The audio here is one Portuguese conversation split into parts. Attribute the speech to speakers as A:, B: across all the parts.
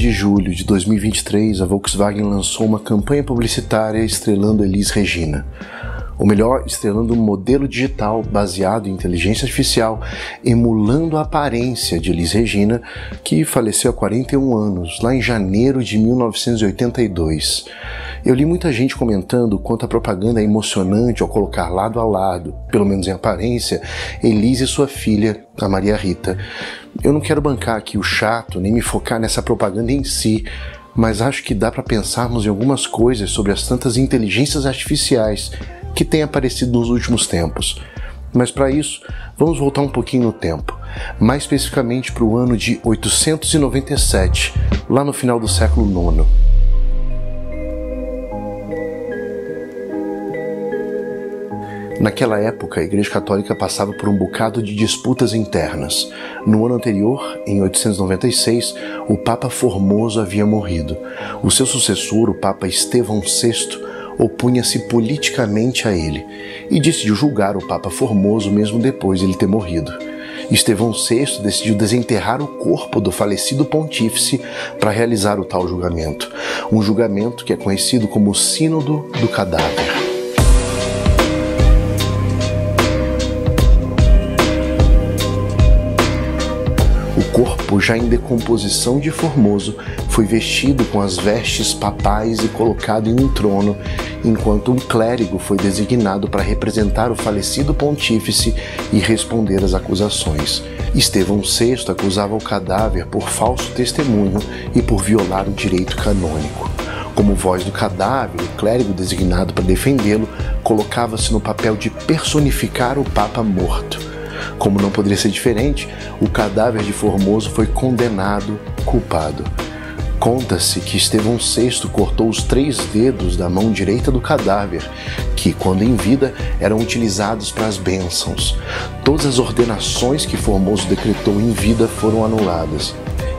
A: de julho de 2023, a Volkswagen lançou uma campanha publicitária estrelando Elis Regina. Ou melhor, estrelando um modelo digital baseado em inteligência artificial, emulando a aparência de Elis Regina, que faleceu há 41 anos, lá em janeiro de 1982. Eu li muita gente comentando quanto a propaganda é emocionante ao colocar lado a lado, pelo menos em aparência, Elis e sua filha, a Maria Rita. Eu não quero bancar aqui o chato, nem me focar nessa propaganda em si, mas acho que dá para pensarmos em algumas coisas sobre as tantas inteligências artificiais que têm aparecido nos últimos tempos. Mas para isso, vamos voltar um pouquinho no tempo, mais especificamente para o ano de 897, lá no final do século IX. Naquela época, a Igreja Católica passava por um bocado de disputas internas. No ano anterior, em 896, o Papa Formoso havia morrido. O seu sucessor, o Papa Estevão VI, opunha-se politicamente a ele e decidiu julgar o Papa Formoso mesmo depois de ele ter morrido. Estevão VI decidiu desenterrar o corpo do falecido pontífice para realizar o tal julgamento. Um julgamento que é conhecido como o Sínodo do Cadáver. O corpo, já em decomposição de Formoso, foi vestido com as vestes papais e colocado em um trono, enquanto um clérigo foi designado para representar o falecido pontífice e responder às acusações. Estevão VI acusava o cadáver por falso testemunho e por violar o direito canônico. Como voz do cadáver, o clérigo designado para defendê-lo colocava-se no papel de personificar o Papa morto. Como não poderia ser diferente, o cadáver de Formoso foi condenado, culpado. Conta-se que Estevão VI cortou os 3 dedos da mão direita do cadáver, que, quando em vida, eram utilizados para as bênçãos. Todas as ordenações que Formoso decretou em vida foram anuladas.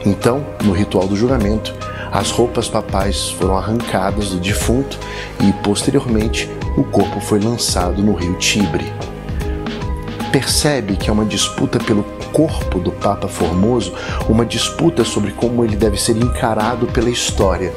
A: Então, no ritual do julgamento, as roupas papais foram arrancadas do defunto e, posteriormente, o corpo foi lançado no rio Tibre. Percebe que é uma disputa pelo corpo do Papa Formoso, uma disputa sobre como ele deve ser encarado pela história.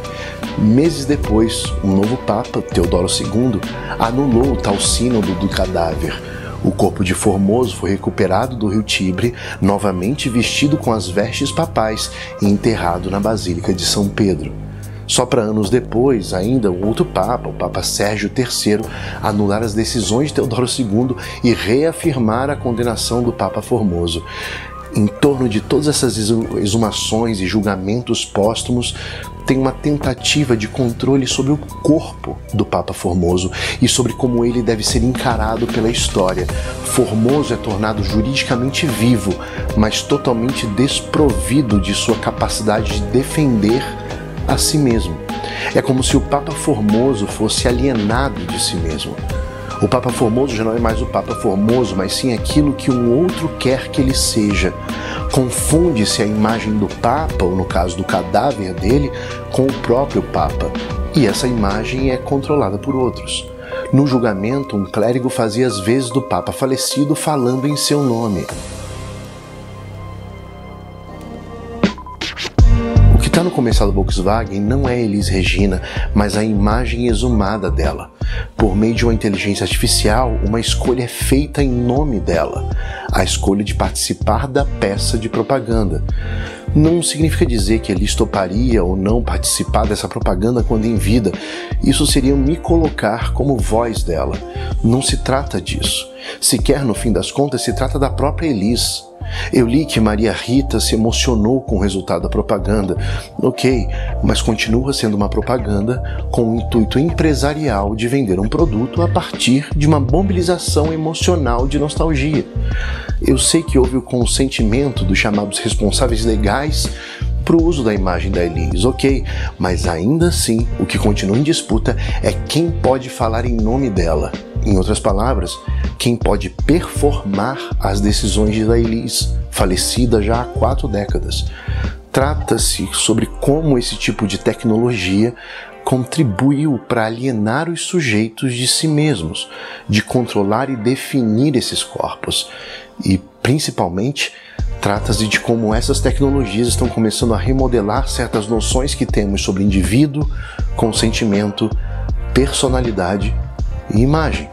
A: Meses depois, um novo Papa, Teodoro II, anulou o tal Sínodo do Cadáver. O corpo de Formoso foi recuperado do rio Tibre, novamente vestido com as vestes papais e enterrado na Basílica de São Pedro. Só para anos depois, ainda um outro Papa, o Papa Sérgio III, anular as decisões de Teodoro II e reafirmar a condenação do Papa Formoso. Em torno de todas essas exumações e julgamentos póstumos, tem uma tentativa de controle sobre o corpo do Papa Formoso e sobre como ele deve ser encarado pela história. Formoso é tornado juridicamente vivo, mas totalmente desprovido de sua capacidade de defender a si mesmo. É como se o Papa Formoso fosse alienado de si mesmo. O Papa Formoso já não é mais o Papa Formoso, mas sim aquilo que um outro quer que ele seja. Confunde-se a imagem do Papa, ou no caso do cadáver dele, com o próprio Papa, e essa imagem é controlada por outros. No julgamento, um clérigo fazia as vezes do Papa falecido falando em seu nome. O que está no comercial da Volkswagen não é Elis Regina, mas a imagem exumada dela. Por meio de uma inteligência artificial, uma escolha é feita em nome dela, a escolha de participar da peça de propaganda. Não significa dizer que Elis toparia ou não participar dessa propaganda quando em vida. Isso seria me colocar como voz dela. Não se trata disso. Sequer, no fim das contas, se trata da própria Elis. Eu li que Maria Rita se emocionou com o resultado da propaganda. Ok, mas continua sendo uma propaganda com o intuito empresarial de vender um produto a partir de uma mobilização emocional de nostalgia. Eu sei que houve o consentimento dos chamados responsáveis legais para o uso da imagem da Elis, ok, mas ainda assim o que continua em disputa é quem pode falar em nome dela. Em outras palavras, quem pode performar as decisões da Elis, falecida já há 4 décadas. Trata-se sobre como esse tipo de tecnologia contribuiu para alienar os sujeitos de si mesmos, de controlar e definir esses corpos. E, principalmente, Trata-se de como essas tecnologias estão começando a remodelar certas noções que temos sobre indivíduo, consentimento, personalidade e imagem.